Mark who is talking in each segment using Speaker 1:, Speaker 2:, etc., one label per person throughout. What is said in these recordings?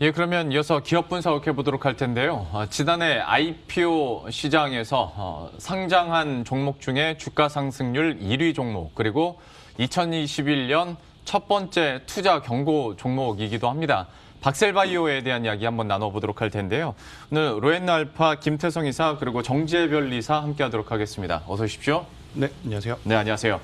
Speaker 1: 예, 그러면 이어서 기업 분석해 보도록 할 텐데요. 지난해 IPO 시장에서 상장한 종목 중에 주가 상승률 1위 종목, 그리고 2021년 첫 번째 투자 경고 종목이기도 합니다. 박셀바이오에 대한 이야기 한번 나눠보도록 할 텐데요. 오늘 로엔알파 김태성 이사 그리고 정재별 이사 함께하도록 하겠습니다. 어서 오십시오.
Speaker 2: 네, 안녕하세요.
Speaker 1: 네, 안녕하세요.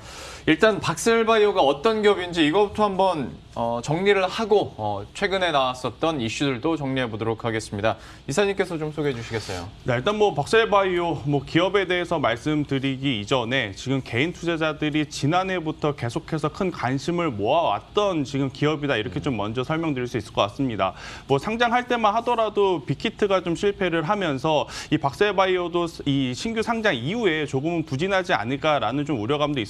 Speaker 1: 일단 박셀바이오가 어떤 기업인지 이것부터 한번 정리를 하고 최근에 나왔었던 이슈들도 정리해 보도록 하겠습니다. 이사님께서 좀 소개해 주시겠어요?
Speaker 2: 네, 일단 박셀바이오 기업에 대해서 말씀드리기 이전에 지금 개인 투자자들이 지난해부터 계속해서 큰 관심을 모아왔던 지금 기업이다, 이렇게 좀 먼저 설명드릴 수 있을 것 같습니다. 상장할 때만 하더라도 빅히트가 좀 실패를 하면서 이 박셀바이오도 이 신규 상장 이후에 조금은 부진하지 않을까라는 좀 우려감도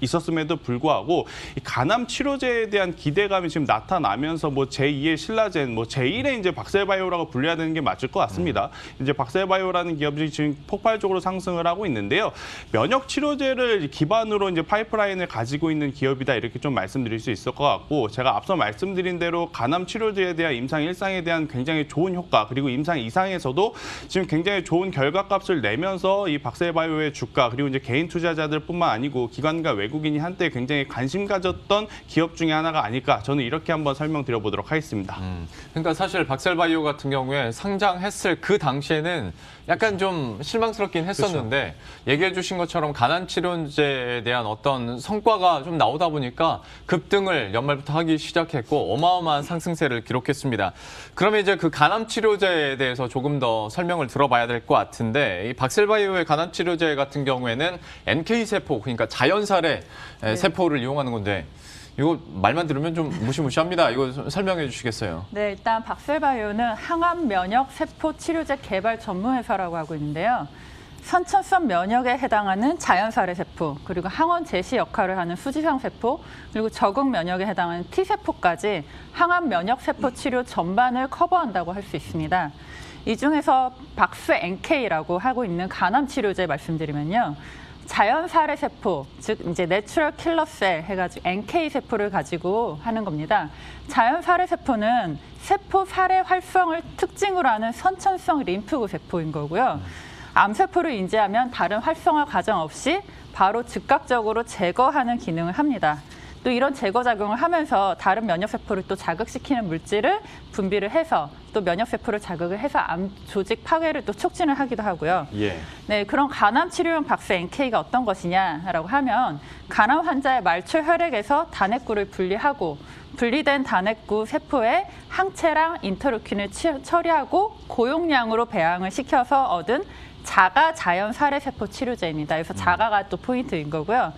Speaker 2: 있었음에도 불구하고 이 간암 치료제에 대한 기대감이 지금 나타나면서 제2의 신라젠, 제1의 이제 박셀바이오라고 불려야 되는 게 맞을 것 같습니다. 이제 박셀바이오라는 기업이 지금 폭발적으로 상승을 하고 있는데요. 면역 치료제를 기반으로 이제 파이프라인을 가지고 있는 기업이다, 이렇게 좀 말씀드릴 수 있을 것 같고, 제가 앞서 말씀드린 대로 간암 치료제에 대한 임상 1상에 대한 굉장히 좋은 효과, 그리고 임상 2상에서도 지금 굉장히 좋은 결과값을 내면서 이 박셀바이오의 주가, 그리고 이제 개인 투자자들뿐만 아니고 기관과 외국인이 한때 굉장히 관심 가졌던 기업 중에 하나가 아닐까, 저는 이렇게 한번 설명드려 보도록 하겠습니다.
Speaker 1: 그러니까 사실 박셀바이오 같은 경우에 상장했을 그 당시에는 약간 좀 실망스럽긴 했었는데, 얘기해 주신 것처럼 간암 치료제에 대한 어떤 성과가 좀 나오다 보니까 급등을 연말부터 하기 시작했고 어마어마한 상승세를 기록했습니다. 그러면 이제 그 간암 치료제에 대해서 조금 더 설명을 들어봐야 될 것 같은데, 이 박셀바이오의 간암 치료제 같은 경우에는 NK-세포, 그러니까 자연살의 세포를 이용하는 건데, 이거 말만 들으면 좀 무시무시합니다. 이거 설명해 주시겠어요?
Speaker 3: 네, 일단 박셀바이오는 항암 면역 세포 치료제 개발 전문 회사라고 하고 있는데요. 선천성 면역에 해당하는 자연살의 세포, 그리고 항원 제시 역할을 하는 수지성 세포, 그리고 적응 면역에 해당하는 T세포까지 항암 면역 세포 치료 전반을 커버한다고 할 수 있습니다. 이 중에서 박스 NK라고 하고 있는 간암 치료제 말씀드리면요. 자연살의 세포, 즉 이제 내추럴 킬러셀 해가지고 NK 세포를 가지고 하는 겁니다. 자연살의 세포는 세포 살의 활성을 특징으로 하는 선천성 림프구 세포인 거고요. 암세포를 인지하면 다른 활성화 과정 없이 바로 즉각적으로 제거하는 기능을 합니다. 또 이런 제거 작용을 하면서 다른 면역세포를 또 자극시키는 물질을 분비를 해서 또 면역세포를 자극을 해서 암 조직 파괴를 또 촉진을 하기도 하고요.
Speaker 1: 예.
Speaker 3: 네, 그런 간암 치료용 박스 NK가 어떤 것이냐라고 하면, 간암 환자의 말초 혈액에서 단핵구를 분리하고 분리된 단핵구 세포에 항체랑 인터루킨을 처리하고 고용량으로 배양을 시켜서 얻은 자가 자연살의 세포 치료제입니다. 그래서 자가가 또 포인트인 거고요.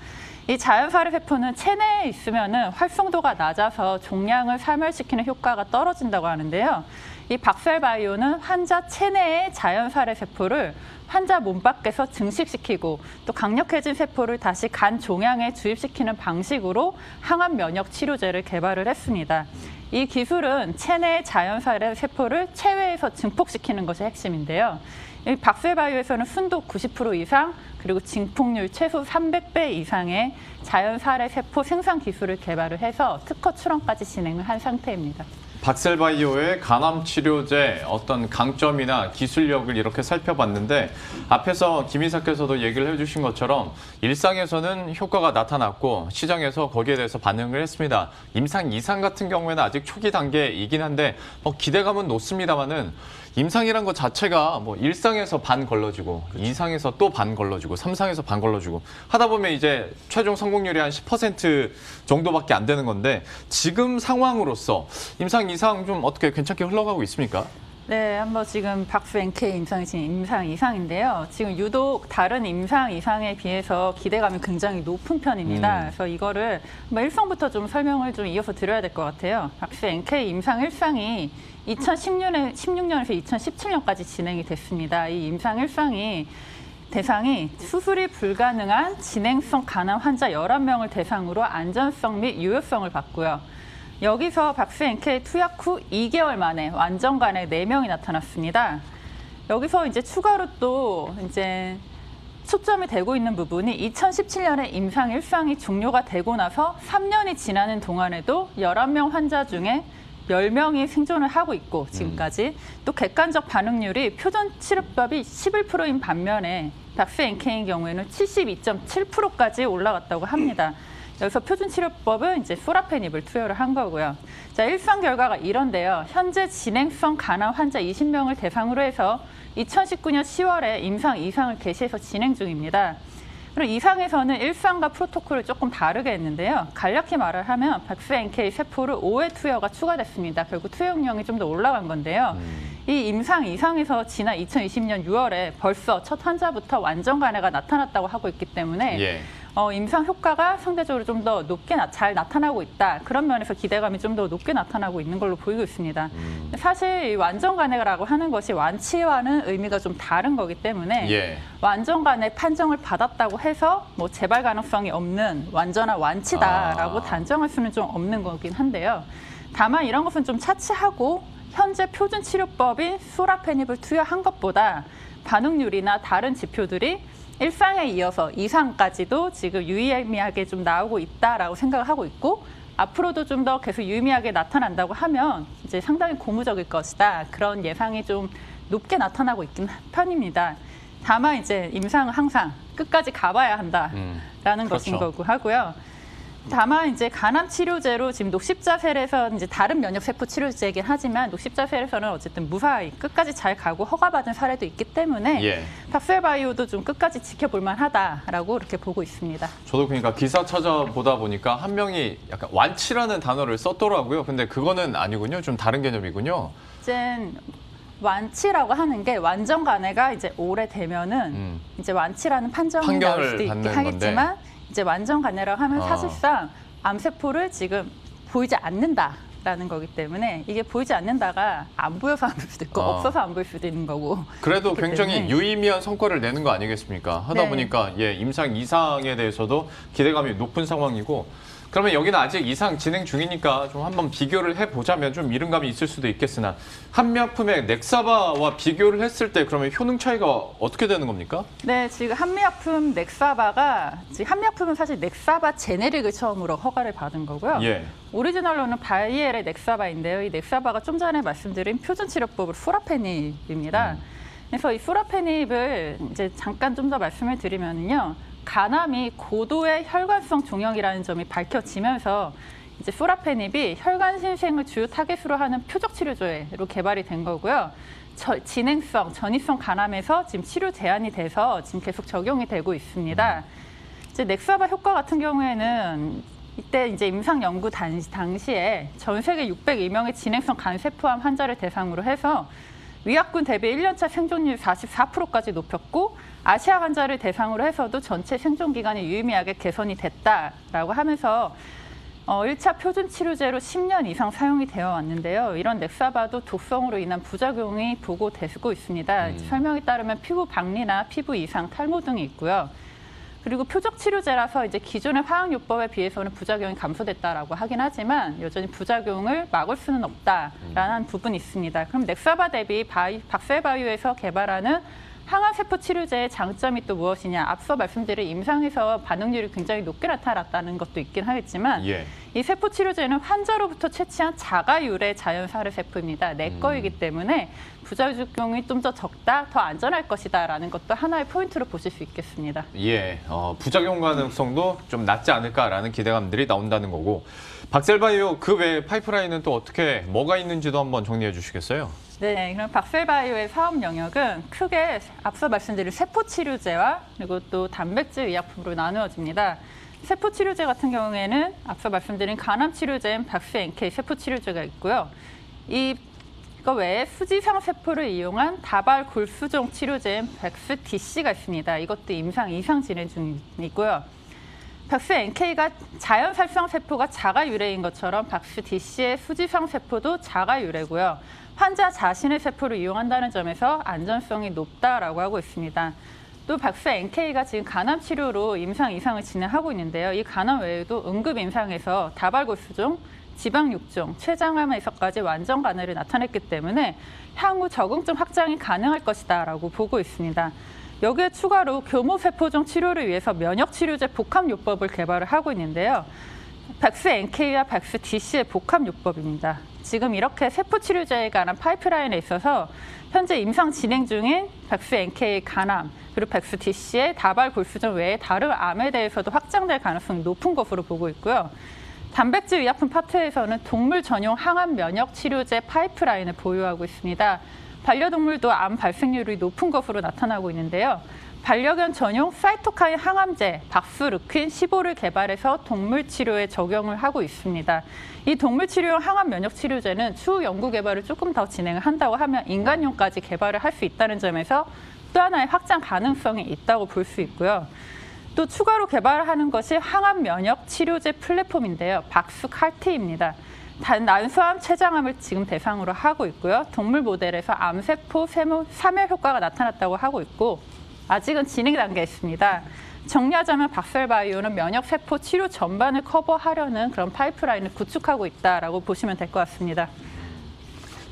Speaker 3: 이 자연살의 세포는 체내에 있으면은 활성도가 낮아서 종양을 사멸시키는 효과가 떨어진다고 하는데요. 이 박셀바이오는 환자 체내의 자연살의 세포를 환자 몸 밖에서 증식시키고 또 강력해진 세포를 다시 간 종양에 주입시키는 방식으로 항암 면역 치료제를 개발을 했습니다. 이 기술은 체내의 자연살의 세포를 체외에서 증폭시키는 것이 핵심인데요. 이 박셀바이오에서는 순도 90% 이상, 그리고 증폭률 최소 300배 이상의 자연살의 세포 생산 기술을 개발을 해서 특허 출원까지 진행을 한 상태입니다.
Speaker 1: 박셀바이오의 간암 치료제 어떤 강점이나 기술력을 이렇게 살펴봤는데, 앞에서 김 이사께서도 얘기를 해주신 것처럼 일상에서는 효과가 나타났고 시장에서 거기에 대해서 반응을 했습니다. 임상 2상 같은 경우에는 아직 초기 단계이긴 한데 기대감은 높습니다만은, 임상이란 것 자체가 일상에서 반 걸러지고, 2상에서 또 반 걸러지고, 3상에서 반 걸러지고 하다 보면 이제 최종 성공률이 한 10% 정도밖에 안 되는 건데, 지금 상황으로서 임상 2상 좀 어떻게 괜찮게 흘러가고 있습니까?
Speaker 3: 네, 한번 지금 박스 NK 임상이 지금 임상 2상인데요. 지금 유독 다른 임상 2상에 비해서 기대감이 굉장히 높은 편입니다. 그래서 이거를 1상부터 좀 설명을 좀 이어서 드려야 될 것 같아요. 박스 NK 임상 1상이 2016년에서 2017년까지 진행이 됐습니다. 이 임상 1상이 대상이 수술이 불가능한 진행성 간암 환자 11명을 대상으로 안전성 및 유효성을 봤고요. 여기서 박스 NK 투약 후 2개월 만에 완전간에 4명이 나타났습니다. 여기서 이제 추가로 또 이제 초점이 되고 있는 부분이 2017년에 임상 1상이 종료가 되고 나서 3년이 지나는 동안에도 11명 환자 중에 10명이 생존을 하고 있고 지금까지 또 객관적 반응률이 표준 치료법이 11%인 반면에 박스NK의 경우에는 72.7%까지 올라갔다고 합니다. 여기서 표준 치료법은 이제 수라페닙을 투여를 한 거고요. 자, 일상 결과가 이런데요. 현재 진행성 간암 환자 20명을 대상으로 해서 2019년 10월에 임상 2상을 개시해서 진행 중입니다. 그리고 이상에서는 일상과 프로토콜을 조금 다르게 했는데요. 간략히 말을 하면 박스NK 세포를 5회 투여가 추가됐습니다. 결국 투여용량이 좀 더 올라간 건데요. 이 임상 2상에서 지난 2020년 6월에 벌써 첫 환자부터 완전 간해가 나타났다고 하고 있기 때문에
Speaker 1: 예.
Speaker 3: 임상 효과가 상대적으로 좀 더 높게 잘 나타나고 있다. 그런 면에서 기대감이 좀 더 높게 나타나고 있는 걸로 보이고 있습니다. 사실 이 완전 간해라고 하는 것이 완치와는 의미가 좀 다른 거기 때문에
Speaker 1: 예.
Speaker 3: 완전 간해 판정을 받았다고 해서 뭐 재발 가능성이 없는 완전한 완치다라고 단정할 수는 좀 없는 거긴 한데요. 다만 이런 것은 좀 차치하고 현재 표준 치료법인 수라페닙을 투여한 것보다 반응률이나 다른 지표들이 일상에 이어서 이상까지도 지금 유의미하게 좀 나오고 있다라고 생각을 하고 있고 앞으로도 좀 더 계속 유의미하게 나타난다고 하면 이제 상당히 고무적일 것이다. 그런 예상이 좀 높게 나타나고 있긴 편입니다. 다만 이제 임상은 항상 끝까지 가봐야 한다라는 것인
Speaker 1: 그렇죠.
Speaker 3: 거고 하고요. 다만 이제 간암 치료제로 지금 녹십자셀에서 이제 다른 면역 세포 치료제이긴 하지만 녹십자셀에서는 어쨌든 무사히 끝까지 잘 가고 허가받은 사례도 있기 때문에
Speaker 1: 예.
Speaker 3: 박셀바이오도 좀 끝까지 지켜볼 만하다라고 이렇게 보고 있습니다.
Speaker 1: 저도 그러니까 기사 찾아보다 보니까 한 명이 약간 완치라는 단어를 썼더라고요. 근데 그거는 아니군요. 좀 다른 개념이군요.
Speaker 3: 이제 완치라고 하는 게 완전 간해가 이제 오래되면은 이제 완치라는 판정이 나올
Speaker 1: 판결을
Speaker 3: 수도 있긴
Speaker 1: 받는
Speaker 3: 하겠지만 이제 완전 간해라고 하면 사실상 암세포를 지금 보이지 않는다라는 거기 때문에 이게 보이지 않는다가 안 보여서 안 보일 수도 있고 없어서 안 보일 수도 있는 거고.
Speaker 1: 그래도
Speaker 3: 그렇기
Speaker 1: 굉장히
Speaker 3: 때문에.
Speaker 1: 유의미한 성과를 내는 거 아니겠습니까? 하다
Speaker 3: 네.
Speaker 1: 보니까 예, 임상 이상에 대해서도 기대감이 높은 상황이고 그러면 여기는 아직 이상 진행 중이니까 좀 한번 비교를 해보자면 좀 이른감이 있을 수도 있겠으나 한미약품의 넥사바와 비교를 했을 때 그러면 효능 차이가 어떻게 되는 겁니까?
Speaker 3: 네, 지금 한미약품 넥사바가 지금 한미약품은 사실 넥사바 제네릭을 처음으로 허가를 받은 거고요.
Speaker 1: 예.
Speaker 3: 오리지널로는 바이엘의 넥사바인데요. 이 넥사바가 좀 전에 말씀드린 표준치료법으로 수라페닙입니다. 그래서 이 수라페닙을 이제 잠깐 좀 더 말씀을 드리면요. 간암이 고도의 혈관성 종양이라는 점이 밝혀지면서 이제 수라페닙이 혈관 신생을 주요 타겟으로 하는 표적 치료제로 개발이 된 거고요. 진행성, 전이성 간암에서 지금 치료 제한이 돼서 지금 계속 적용이 되고 있습니다. 이제 넥사바 효과 같은 경우에는 이때 이제 임상 연구 당시에 전 세계 602명의 진행성 간세포암 환자를 대상으로 해서 위약군 대비 1년차 생존율 44%까지 높였고 아시아 환자를 대상으로 해서도 전체 생존 기간이 유의미하게 개선이 됐다라고 하면서 1차 표준 치료제로 10년 이상 사용이 되어 왔는데요. 이런 넥사바도 독성으로 인한 부작용이 보고되고 있습니다. 설명에 따르면 피부 박리나 피부 이상, 탈모 등이 있고요. 그리고 표적 치료제라서 이제 기존의 화학요법에 비해서는 부작용이 감소됐다라고 하긴 하지만 여전히 부작용을 막을 수는 없다라는 부분이 있습니다. 그럼 넥사바 대비 박셀바이오에서 개발하는 항암세포 치료제의 장점이 또 무엇이냐? 앞서 말씀드린 임상에서 반응률이 굉장히 높게 나타났다는 것도 있긴 하겠지만
Speaker 1: 예.
Speaker 3: 이 세포 치료제는 환자로부터 채취한 자가 유래 자연사례 세포입니다. 내 거이기 때문에 부작용이 좀 더 적다, 더 안전할 것이다라는 것도 하나의 포인트로 보실 수 있겠습니다.
Speaker 1: 예, 부작용 가능성도 좀 낮지 않을까라는 기대감들이 나온다는 거고 박셀바이오 그 외에 파이프라인은 또 어떻게 뭐가 있는지도 한번 정리해 주시겠어요?
Speaker 3: 네, 그럼 박셀바이오의 사업 영역은 크게 앞서 말씀드린 세포 치료제와 그리고 또 단백질 의약품으로 나누어집니다. 세포 치료제 같은 경우에는 앞서 말씀드린 간암 치료제인 박스NK 세포 치료제가 있고요. 이거 외에 수지상 세포를 이용한 다발 골수종 치료제인 박스DC가 있습니다. 이것도 임상 2상 진행 중이고요. 박스NK가 자연살상 세포가 자가 유래인 것처럼 박스DC의 수지상 세포도 자가 유래고요. 환자 자신의 세포를 이용한다는 점에서 안전성이 높다라고 하고 있습니다. 또 박스NK가 지금 간암 치료로 임상 2상을 진행하고 있는데요. 이 간암 외에도 응급 임상에서 다발골수종, 지방육종, 췌장암에서까지 완전 간해를 나타냈기 때문에 향후 적응증 확장이 가능할 것이다라고 보고 있습니다. 여기에 추가로 교모세포종 치료를 위해서 면역치료제 복합요법을 개발을 하고 있는데요. 백스 NK와 백스 DC의 복합요법입니다. 지금 이렇게 세포치료제에 관한 파이프라인에 있어서 현재 임상 진행 중인 백스 NK 간암, 그리고 백스 DC의 다발 골수전 외에 다른 암에 대해서도 확장될 가능성이 높은 것으로 보고 있고요. 단백질 의약품 파트에서는 동물 전용 항암 면역 치료제 파이프라인을 보유하고 있습니다. 반려동물도 암 발생률이 높은 것으로 나타나고 있는데요. 반려견 전용 사이토카인 항암제 박스루킨 15를 개발해서 동물 치료에 적용을 하고 있습니다. 이 동물 치료용 항암 면역 치료제는 추후 연구 개발을 조금 더 진행을 한다고 하면 인간용까지 개발을 할 수 있다는 점에서 또 하나의 확장 가능성이 있다고 볼 수 있고요. 또 추가로 개발하는 것이 항암 면역 치료제 플랫폼인데요. 박스칼티입니다. 난소암, 췌장암을 지금 대상으로 하고 있고요. 동물 모델에서 암세포 사멸 효과가 나타났다고 하고 있고 아직은 진행 단계에 있습니다. 정리하자면 박셀바이오는 면역세포 치료 전반을 커버하려는 그런 파이프라인을 구축하고 있다라고 보시면 될 것 같습니다.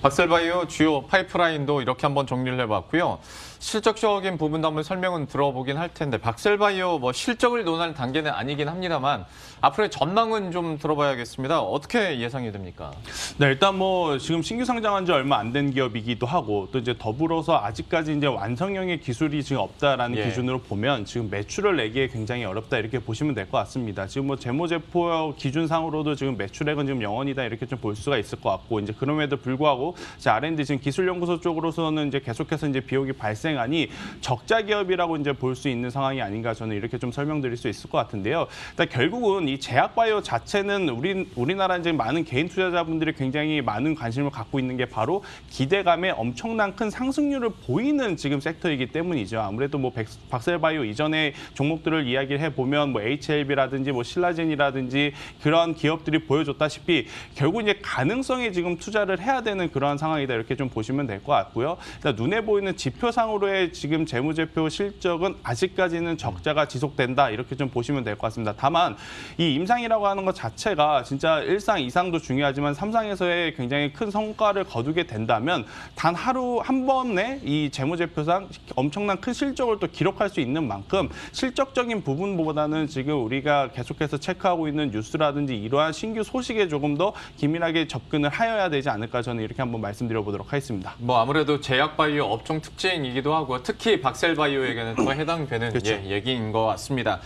Speaker 1: 박셀바이오 주요 파이프라인도 이렇게 한번 정리를 해봤고요. 실적적인 부분도 한번 설명은 들어보긴 할 텐데 박셀바이오 뭐 실적을 논할 단계는 아니긴 합니다만 앞으로의 전망은 좀 들어봐야겠습니다. 어떻게 예상이 됩니까?
Speaker 2: 네, 일단 뭐 지금 신규 상장한 지 얼마 안 된 기업이기도 하고 또 이제 더불어서 아직까지 이제 완성형의 기술이 지금 없다라는 기준으로 보면 지금 매출을 내기에 굉장히 어렵다 이렇게 보시면 될 것 같습니다. 지금 뭐 재무제표 기준상으로도 지금 매출액은 지금 0원이다 이렇게 좀 볼 수가 있을 것 같고 이제 그럼에도 불구하고 이제 R&D 지금 기술연구소 쪽으로서는 이제 계속해서 이제 비용이 발생하니 적자 기업이라고 이제 볼 수 있는 상황이 아닌가 저는 이렇게 좀 설명드릴 수 있을 것 같은데요. 일단 결국은 이 제약바이오 자체는 우리나라 이제 많은 개인 투자자분들이 굉장히 많은 관심을 갖고 있는 게 바로 기대감에 엄청난 큰 상승률을 보이는 지금 섹터이기 때문이죠. 아무래도 뭐 박셀바이오 이전의 종목들을 이야기를 해보면 뭐 HLB라든지 뭐 신라젠이라든지 그런 기업들이 보여줬다시피 결국 이제 가능성에 지금 투자를 해야 되는 그러한 상황이다 이렇게 좀 보시면 될 것 같고요. 일단 눈에 보이는 지표상으로의 지금 재무제표 실적은 아직까지는 적자가 지속된다 이렇게 좀 보시면 될 것 같습니다. 다만 이 임상이라고 하는 것 자체가 진짜 1상, 2상도 중요하지만 3상에서의 굉장히 큰 성과를 거두게 된다면 단 하루 한 번에 이 재무제표상 엄청난 큰 실적을 또 기록할 수 있는 만큼 실적적인 부분보다는 지금 우리가 계속해서 체크하고 있는 뉴스라든지 이러한 신규 소식에 조금 더 기민하게 접근을 하여야 되지 않을까 저는 이렇게 한번 말씀드려보도록 하겠습니다.
Speaker 1: 뭐 아무래도 제약바이오 업종 특징이기도 하고 특히 박셀바이오에게는 더 해당되는
Speaker 2: 그렇죠.
Speaker 1: 얘기인 것 같습니다.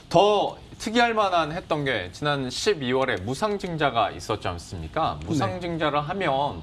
Speaker 1: 더 특이할 만한 했던 게 지난 12월에 무상증자가 있었지 않습니까? 무상증자를 하면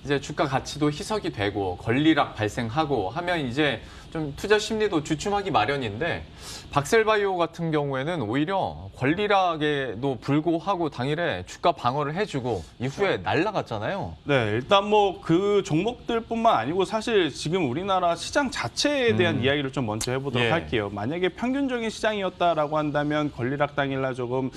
Speaker 1: 이제 주가 가치도 희석이 되고 권리락 발생하고 하면 이제 좀 투자 심리도 주춤하기 마련인데 박셀바이오 같은 경우에는 오히려 권리락에도 불구하고 당일에 주가 방어를 해주고 이후에 날아갔잖아요.
Speaker 2: 네, 일단 뭐 그 종목들뿐만 아니고 사실 지금 우리나라 시장 자체에 대한 이야기를 좀 먼저 해보도록 할게요. 만약에 평균적인 시장이었다라고 한다면 권리락 당일날 조금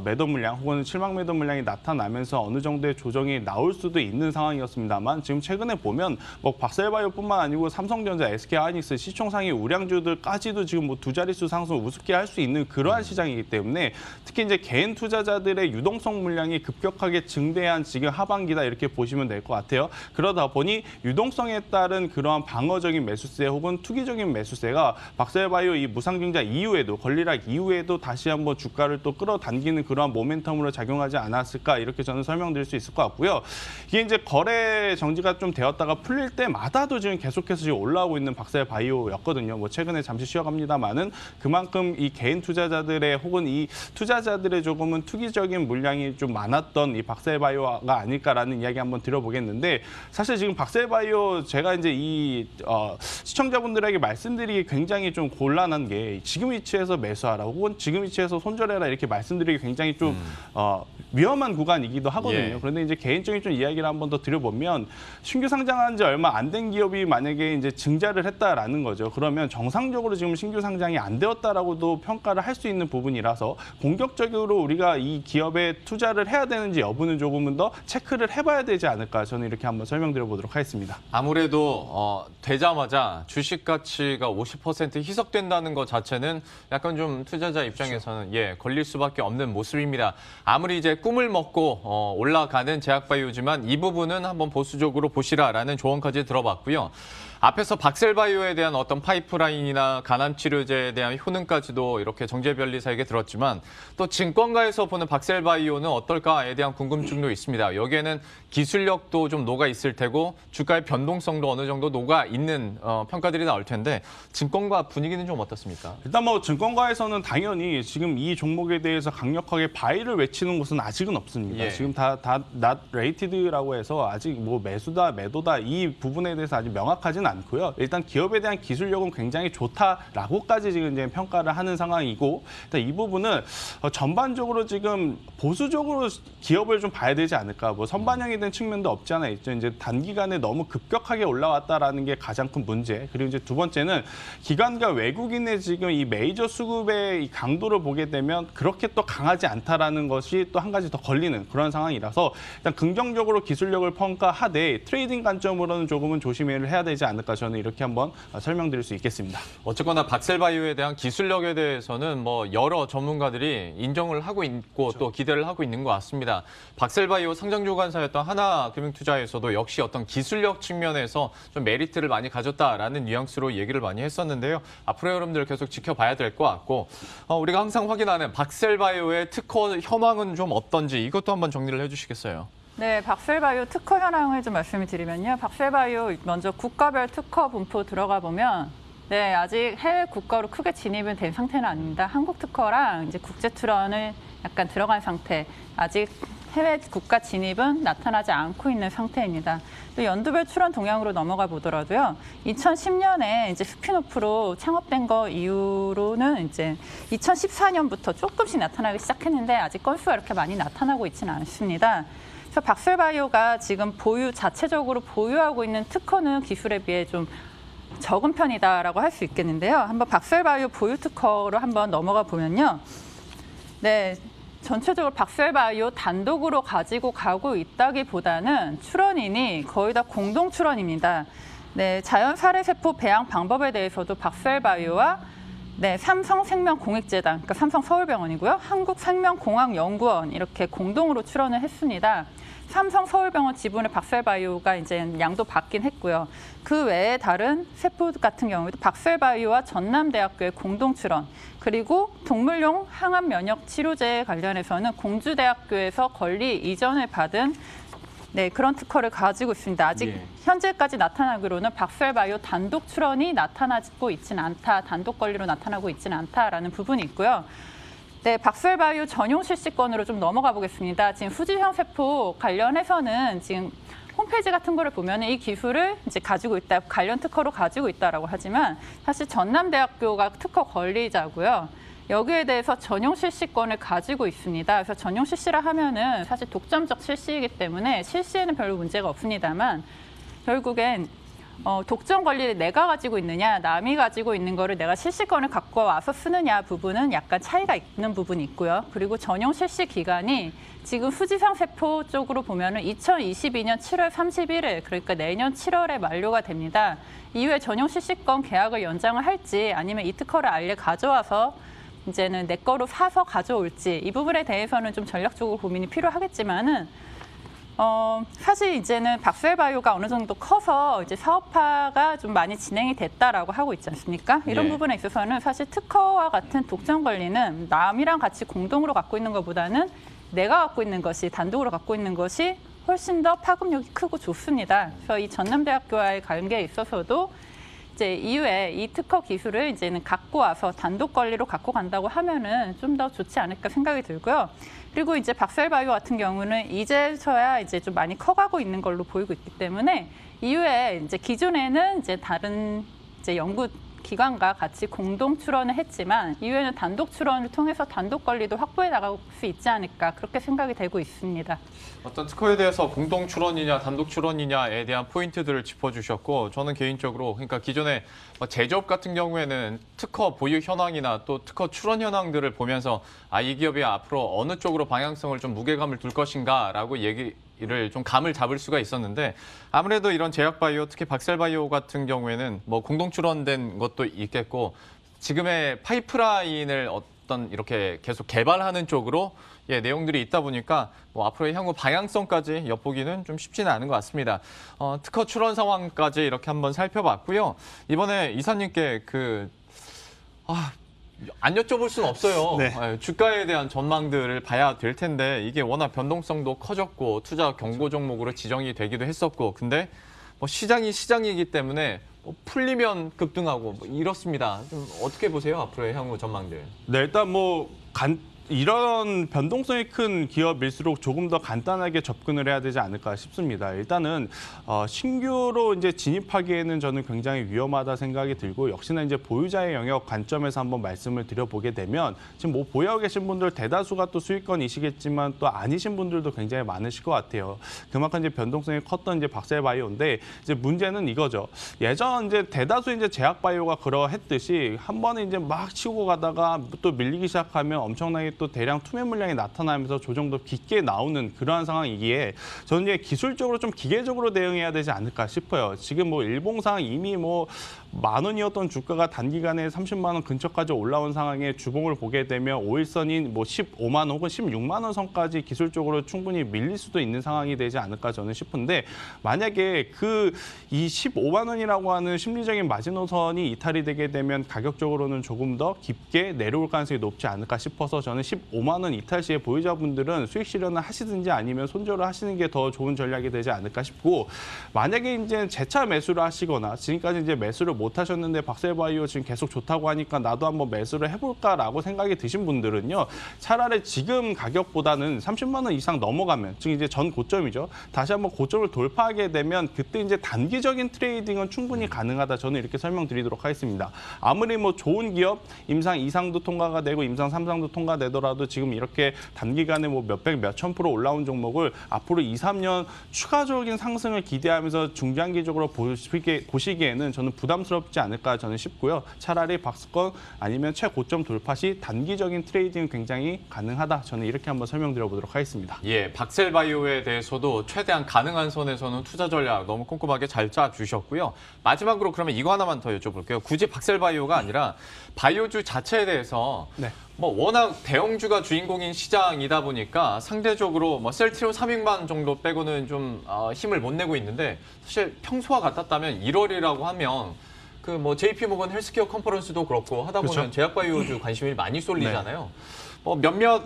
Speaker 2: 매도 물량 혹은 실망 매도 물량이 나타나면서 어느 정도의 조정이 나올 수도 있는 상황이었습니다만 지금 최근에 보면 뭐 박셀바이오뿐만 아니고 삼성전자, SK하이닉스 시총상위 우량주들까지도 지금 뭐 두 자릿수 상승 우습게 할 수 있는 그러한 시장이기 때문에 특히 이제 개인 투자자들의 유동성 물량이 급격하게 증대한 지금 하반기다 이렇게 보시면 될 것 같아요. 그러다 보니 유동성에 따른 그러한 방어적인 매수세 혹은 투기적인 매수세가 박셀바이오 이 무상증자 이후에도 권리락 이후에도 다시 한번 주가를 또 끌어당기는 그러한 모멘텀으로 작용하지 않았을까 이렇게 저는 설명드릴 수 있을 것 같고요. 이게 이제 거래 정지가 좀 되었다가 풀릴 때마다도 지금 계속해서 지금 올라오고 있는 박셀바이오였거든요. 뭐 최근에 잠시 쉬어갑니다만은 그만큼 이 개인 투자자들의 혹은 이 투자자들의 조금은 투기적인 물량이 좀 많았던 이 박셀바이오가 아닐까라는 이야기 한번 드려보겠는데 사실 지금 박셀바이오 제가 이제 이 시청자분들에게 말씀드리기 굉장히 좀 곤란한 게 지금 위치에서 매수하라 혹은 지금 위치에서 손절해라 이렇게 말씀드리기 굉장히 좀 위험한 구간이기도 하거든요. 그런데 이제 개인적인 좀 이야기를 한번 더 드려보면 신규 상장한 지 얼마 안 된 기업이 만약에 이제 증자를 했다라는 거죠. 그러면 정상적으로 지금 신규 상장이 안 되었다라고도 평가를 할 수 있는 부분이라서 공격적으로 우리가 이 기업에 투자를 해야 되는지 여부는 조금은 더 체크를 해봐야 되지 않을까 저는 이렇게 한번 설명드려보도록 하겠습니다.
Speaker 1: 아무래도 되자마자 주식 가치가 50% 희석된다는 것 자체는 약간 좀 투자자 입장에서는 걸릴 수밖에 없는 모습입니다. 아무리 이제 꿈을 먹고 올라가는 제약바이오지만 이 부분은 한번 보수적으로 보시라라는 조언까지 들어봤고요. 앞에서 박셀바이오에 대한 어떤 파이프라인이나 간암 치료제에 대한 효능까지도 이렇게 정재변리사에게 들었지만 또 증권가에서 보는 박셀바이오는 어떨까에 대한 궁금증도 있습니다. 여기에는 기술력도 좀 녹아 있을 테고 주가의 변동성도 어느 정도 녹아 있는 평가들이 나올 텐데 증권가 분위기는 좀 어떻습니까?
Speaker 2: 일단 뭐 증권가에서는 당연히 지금 이 종목에 대해서 강력하게 바이를 외치는 곳은 아직은 없습니다.
Speaker 1: 예.
Speaker 2: 지금 다 not rated라고 해서 아직 뭐 매수다, 매도다 이 부분에 대해서 아직 명확하지는 않고요. 일단 기업에 대한 기술력은 굉장히 좋다라고까지 지금 이제 평가를 하는 상황이고, 일단 이 부분은 전반적으로 지금 보수적으로 기업을 좀 봐야 되지 않을까. 뭐 선반영이 된 측면도 없지 않아 있죠. 이제 단기간에 너무 급격하게 올라왔다라는 게 가장 큰 문제. 그리고 이제 두 번째는 기관과 외국인의 지금 이 메이저 수급의 이 강도를 보게 되면 그렇게 또 강하지 않다라는 것이 또 한 가지 더 걸리는 그런 상황이라서 일단 긍정적으로 기술력을 평가하되 트레이딩 관점으로는 조금은 조심을 해야 되지 않을까 저는 이렇게 한번 설명드릴 수 있겠습니다.
Speaker 1: 어쨌거나 박셀바이오에 대한 기술력에 대해서는 뭐 여러 전문가들이 인정을 하고 있고 또 기대를 하고 있는 것 같습니다. 박셀바이오 상장주관사였던 하나금융투자에서도 역시 어떤 기술력 측면에서 좀 메리트를 많이 가졌다라는 뉘앙스로 얘기를 많이 했었는데요. 앞으로 여러분들 계속 지켜봐야 될 것 같고 우리가 항상 확인하는 박셀바이오의 특허 현황은 좀 어떤지 이것도 한번 정리를 해주시겠어요?
Speaker 3: 네, 박셀바이오 특허 현황을 좀 말씀을 드리면요. 박셀바이오 먼저 국가별 특허 분포 들어가 보면 네, 아직 해외 국가로 크게 진입은 된 상태는 아닙니다. 한국 특허랑 이제 국제 출원을 약간 들어간 상태. 아직 해외 국가 진입은 나타나지 않고 있는 상태입니다. 또 연도별 출원 동향으로 넘어가 보더라도요. 2010년에 이제 스피노프로 창업된 거 이후로는 이제 2014년부터 조금씩 나타나기 시작했는데 아직 건수가 이렇게 많이 나타나고 있지는 않습니다. 그래서 박셀바이오가 지금 자체적으로 보유하고 있는 특허는 기술에 비해 좀 적은 편이다라고 할 수 있겠는데요. 한번 박셀바이오 보유 특허로 한번 넘어가 보면요. 네, 전체적으로 박셀바이오 단독으로 가지고 가고 있다기보다는 출원인이 거의 다 공동 출원입니다. 네, 자연 살해 세포 배양 방법에 대해서도 박셀바이오와 네, 삼성생명공익재단, 그러니까 삼성서울병원이고요. 한국생명공학연구원 이렇게 공동으로 출원을 했습니다. 삼성서울병원 지분을 박셀바이오가 이제 양도 받긴 했고요. 그 외에 다른 세포 같은 경우에도 박셀바이오와 전남대학교의 공동 출원, 그리고 동물용 항암 면역 치료제 관련해서는 공주대학교에서 권리 이전을 받은 네, 그런 특허를 가지고 있습니다. 아직 현재까지 나타나기로는 박셀바이오 단독 출원이 나타나고 있지는 않다, 단독 권리로 나타나고 있지는 않다라는 부분이 있고요. 네, 박셀바이오 전용 실시권으로 좀 넘어가 보겠습니다. 지금 후지형 세포 관련해서는 지금 홈페이지 같은 거를 보면 이 기술을 이제 가지고 있다, 관련 특허로 가지고 있다라고 하지만 사실 전남대학교가 특허 권리자고요. 여기에 대해서 전용 실시권을 가지고 있습니다. 그래서 전용 실시라 하면은 사실 독점적 실시이기 때문에 실시에는 별로 문제가 없습니다만 결국엔 독점 권리를 내가 가지고 있느냐, 남이 가지고 있는 거를 내가 실시권을 갖고 와서 쓰느냐 부분은 약간 차이가 있는 부분이 있고요. 그리고 전용 실시 기간이 지금 후지상 세포 쪽으로 보면은 2022년 7월 31일, 그러니까 내년 7월에 만료가 됩니다. 이후에 전용 실시권 계약을 연장을 할지 아니면 이 특허를 아예 가져와서 이제는 내 거로 사서 가져올지 이 부분에 대해서는 좀 전략적으로 고민이 필요하겠지만은 사실 이제는 박셀바이오가 어느 정도 커서 이제 사업화가 좀 많이 진행이 됐다라고 하고 있지 않습니까? 이런 부분에 있어서는 사실 특허와 같은 독점 권리는 남이랑 같이 공동으로 갖고 있는 것보다는 내가 갖고 있는 것이 단독으로 갖고 있는 것이 훨씬 더 파급력이 크고 좋습니다. 그래서 이 전남대학교와의 관계에 있어서도 이제 이후에 이 특허 기술을 이제는 갖고 와서 단독 권리로 갖고 간다고 하면은 좀 더 좋지 않을까 생각이 들고요. 그리고 이제 박셀바이오 같은 경우는 이제서야 이제 좀 많이 커가고 있는 걸로 보이고 있기 때문에 이후에 이제 기존에는 이제 다른 이제 연구 기관과 같이 공동 출원을 했지만 이후에는 단독 출원을 통해서 단독 권리도 확보해 나갈 수 있지 않을까 그렇게 생각이 되고 있습니다.
Speaker 1: 어떤 특허에 대해서 공동 출원이냐 단독 출원이냐에 대한 포인트들을 짚어주셨고 저는 개인적으로 그러니까 기존에 제조업 같은 경우에는 특허 보유 현황이나 또 특허 출원 현황들을 보면서 이 기업이 앞으로 어느 쪽으로 방향성을 좀 무게감을 둘 것인가라고 얘기를 좀 감을 잡을 수가 있었는데 아무래도 이런 제약바이오 특히 박셀바이오 같은 경우에는 뭐 공동 출원된 것도 있겠고 지금의 파이프라인을 어떤 이렇게 계속 개발하는 쪽으로 내용들이 있다 보니까 뭐 앞으로의 향후 방향성까지 엿보기는 좀 쉽지는 않은 것 같습니다. 특허 출원 상황까지 이렇게 한번 살펴봤고요. 이번에 이사님께 안 여쭤볼 수는 없어요.
Speaker 2: 네.
Speaker 1: 주가에 대한 전망들을 봐야 될 텐데 이게 워낙 변동성도 커졌고 투자 경고 종목으로 지정이 되기도 했었고 근데 뭐 시장이 시장이기 때문에 뭐 풀리면 급등하고 뭐 이렇습니다. 좀 어떻게 보세요? 앞으로의 향후 전망들.
Speaker 2: 네, 일단 이런 변동성이 큰 기업일수록 조금 더 간단하게 접근을 해야 되지 않을까 싶습니다. 일단은 신규로 이제 진입하기에는 저는 굉장히 위험하다 생각이 들고 역시나 이제 보유자의 영역 관점에서 한번 말씀을 드려보게 되면 지금 뭐 보유하고 계신 분들 대다수가 또 수익권이시겠지만 또 아니신 분들도 굉장히 많으실 것 같아요. 그만큼 이제 변동성이 컸던 이제 박셀바이오인데 이제 문제는 이거죠. 예전 이제 대다수 이제 제약바이오가 그러했듯이 한 번에 이제 막 치고 가다가 또 밀리기 시작하면 엄청나게 또 대량 투매 물량이 나타나면서 조정도 깊게 나오는 그러한 상황이기에 저는 이제 기술적으로 좀 기계적으로 대응해야 되지 않을까 싶어요. 지금 뭐 일봉상 이미 뭐 10,000원이었던 주가가 단기간에 30만 원 근처까지 올라온 상황에 주봉을 보게 되면 5일선인 뭐 15만 원 혹은 16만 원 선까지 기술적으로 충분히 밀릴 수도 있는 상황이 되지 않을까 저는 싶은데 만약에 이 15만 원이라고 하는 심리적인 마지노선이 이탈이 되게 되면 가격적으로는 조금 더 깊게 내려올 가능성이 높지 않을까 싶어서 저는 15만 원 이탈 시에 보유자분들은 수익 실현을 하시든지 아니면 손절을 하시는 게 더 좋은 전략이 되지 않을까 싶고 만약에 이제 재차 매수를 하시거나 지금까지 이제 매수를 못 하셨는데 박셀바이오 지금 계속 좋다고 하니까 나도 한번 매수를 해볼까라고 생각이 드신 분들은요. 차라리 지금 가격보다는 30만 원 이상 넘어가면 지금 이제 전 고점이죠. 다시 한번 고점을 돌파하게 되면 그때 이제 단기적인 트레이딩은 충분히 가능하다. 저는 이렇게 설명드리도록 하겠습니다. 아무리 뭐 좋은 기업 임상 2상도 통과가 되고 임상 3상도 통과되더라도 지금 이렇게 단기간에 뭐 몇백 몇천 프로 올라온 종목을 앞으로 2, 3년 추가적인 상승을 기대하면서 중장기적으로 보시기에는 저는 부담스럽지 않을까 저는 싶고요. 차라리 박스권 아니면 최고점 돌파 시 단기적인 트레이딩은 굉장히 가능하다. 저는 이렇게 한번 설명드려보도록 하겠습니다.
Speaker 1: 예, 박셀바이오에 대해서도 최대한 가능한 선에서는 투자 전략 너무 꼼꼼하게 잘 짜주셨고요. 마지막으로 그러면 이거 하나만 더 여쭤볼게요. 굳이 박셀바이오가 아니라 바이오주 자체에 대해서 뭐 워낙 대형주가 주인공인 시장이다 보니까 상대적으로 뭐 셀트리온 300만 정도 빼고는 좀 힘을 못 내고 있는데 사실 평소와 같았다면 1월이라고 하면 그 뭐 JP모건 헬스케어 컨퍼런스도 그렇고 하다 보면
Speaker 2: 그렇죠.
Speaker 1: 제약바이오주 관심이 많이 쏠리잖아요. 뭐 몇몇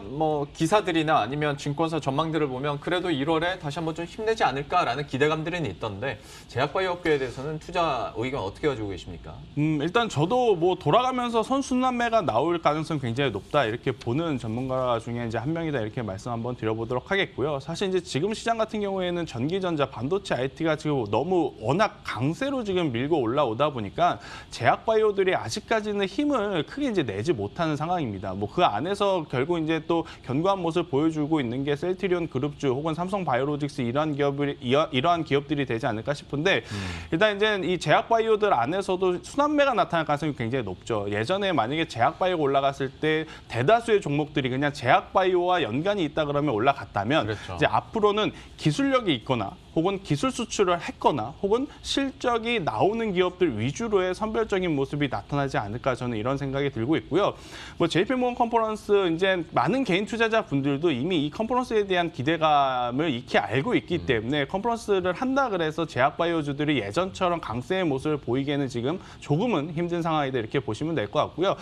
Speaker 1: 기사들이나 아니면 증권사 전망들을 보면 그래도 1월에 다시 한번 좀 힘내지 않을까라는 기대감들은 있던데 제약바이오 업계에 대해서는 투자 의견 어떻게 가지고 계십니까?
Speaker 2: 일단 저도 뭐 돌아가면서 선순환매가 나올 가능성 굉장히 높다 이렇게 보는 전문가 중에 이제 한 명이다 이렇게 말씀 한번 드려보도록 하겠고요. 사실 이제 지금 시장 같은 경우에는 전기전자, 반도체, IT가 지금 너무 워낙 강세로 지금 밀고 올라오다 보니까 제약바이오들이 아직까지는 힘을 크게 이제 내지 못하는 상황입니다. 뭐 그 안에서 결국 이제 또 견고한 모습을 보여주고 있는 게 셀트리온 그룹주 혹은 삼성바이오로직스 이러한 기업들이 되지 않을까 싶은데 일단 이제 이 제약바이오들 안에서도 순환매가 나타날 가능성이 굉장히 높죠. 예전에 만약에 제약바이오가 올라갔을 때 대다수의 종목들이 그냥 제약바이오와 연관이 있다 그러면 올라갔다면
Speaker 1: 그렇죠.
Speaker 2: 이제 앞으로는 기술력이 있거나 혹은 기술 수출을 했거나 혹은 실적이 나오는 기업들 위주로의 선별적인 모습이 나타나지 않을까 저는 이런 생각이 들고 있고요. 뭐 JP모건 컨퍼런스 이제 많은 개인 투자자분들도 이미 이 컨퍼런스에 대한 기대감을 익히 알고 있기 때문에 컨퍼런스를 한다 그래서 제약바이오주들이 예전처럼 강세의 모습을 보이기에는 지금 조금은 힘든 상황이다 이렇게 보시면 될 것 같고요.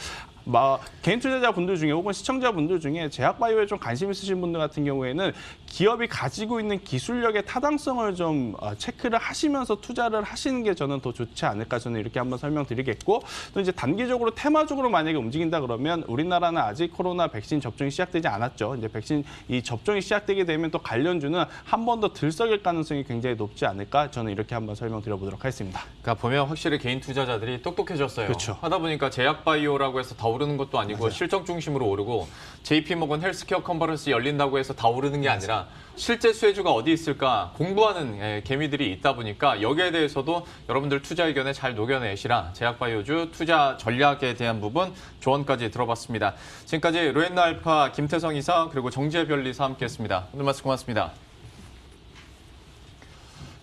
Speaker 2: 개인 투자자분들 중에 혹은 시청자분들 중에 제약바이오에 좀 관심 있으신 분들 같은 경우에는 기업이 가지고 있는 기술력의 타당성을 좀 체크를 하시면서 투자를 하시는 게 저는 더 좋지 않을까 저는 이렇게 한번 설명드리겠고 또 이제 단기적으로 테마적으로 만약에 움직인다 그러면 우리나라는 아직 코로나 백신 접종이 시작되지 않았죠. 이제 백신 이 접종이 시작되게 되면 또 관련주는 한 번 더 들썩일 가능성이 굉장히 높지 않을까 저는 이렇게 한번 설명드려보도록 하겠습니다.
Speaker 1: 그러니까 보면 확실히 개인 투자자들이 똑똑해졌어요.
Speaker 2: 그렇죠.
Speaker 1: 하다 보니까 제약바이오라고 해서 다 오르는 것도 아니고
Speaker 2: 맞아요.
Speaker 1: 실적 중심으로 오르고 JP모건 헬스케어 컨퍼런스 열린다고 해서 다 오르는 게 아니라 실제 수혜주가 어디 있을까 공부하는 개미들이 있다 보니까 여기에 대해서도 여러분들 투자 의견에 잘 녹여내시라 제약바이오주 투자 전략에 대한 부분 조언까지 들어봤습니다. 지금까지 로엔나알파 김태성 이사 그리고 정지혜 변리사 함께했습니다. 오늘 말씀 고맙습니다.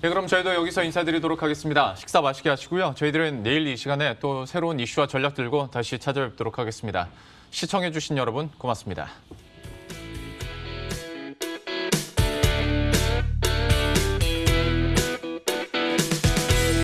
Speaker 1: 네, 그럼 저희도 여기서 인사드리도록 하겠습니다. 식사 맛있게 하시고요. 저희들은 내일 이 시간에 또 새로운 이슈와 전략 들고 다시 찾아뵙도록 하겠습니다. 시청해주신 여러분 고맙습니다.